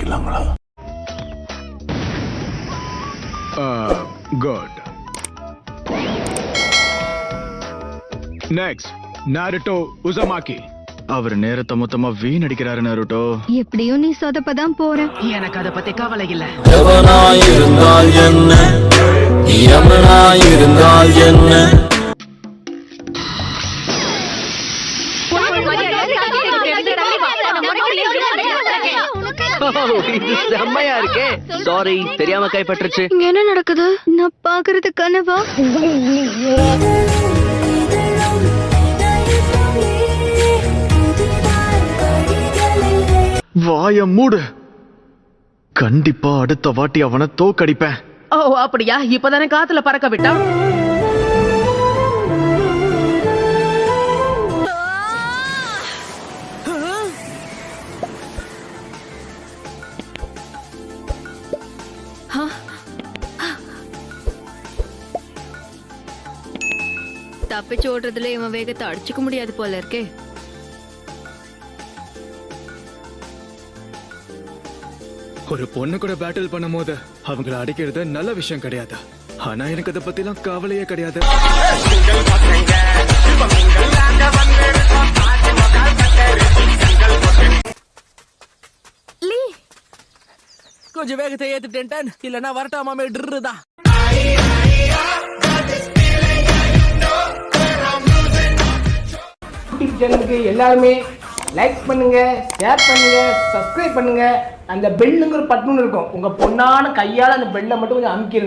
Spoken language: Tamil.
ஆரம்பிக்கலாங்களா? குட். நெக்ஸ்ட் நாருட்டோ உசமாக்கி. அவர் நேரத்தை மொத்தமா வீணடிக்கிறாரு நாருட்டோ. எப்படியும் நீ சொதப்பதான் போற. எனக்கு அத பத்தி கவலை இல்ல. எவனாயிருந்தால் என்ன, எவனாயிருந்தால் என்ன. இது செம்மையா இருக்கே. சாரி, தெரியாம கைப்பற்றுச்சு. இங்க என்ன நடக்குது? நான் பாக்குறது கனவா? வாய மூடு. கண்டிப்பா அடுத்த வாட்டி அவனை தோக்கடிப்பேன். ஓ அப்படியா? இப்பதானே காத்துல பறக்க விட்டா. தப்பிச்சு ஓடுறதுல இவன் வேகத்தை அடிச்சுக்க முடியாது போல இருக்கே. ஒரு பொண்ணு கூட பேட்டில் பண்ணும் போது அவங்களை அடிக்கிறது நல்ல விஷயம் கிடையாது. ஆனா எனக்கு அதை பத்தி எல்லாம் கவலையே கிடையாது. கொஞ்சம் வேகத்தை ஏத்துட்டேன், இல்லன்னா வரட்டாமே ட்ருதான். யூடியூப் சேனலுக்கு எல்லாருமே லைக் பண்ணுங்க, ஷேர் பண்ணுங்க, சப்ஸ்கிரைப் பண்ணுங்க. அந்த பெல்லுங்கிற பட்டன் இருக்கும், உங்க பொண்ணான கையால அந்த பெல்லை மட்டும் கொஞ்சம் அமுக்கிடுங்க.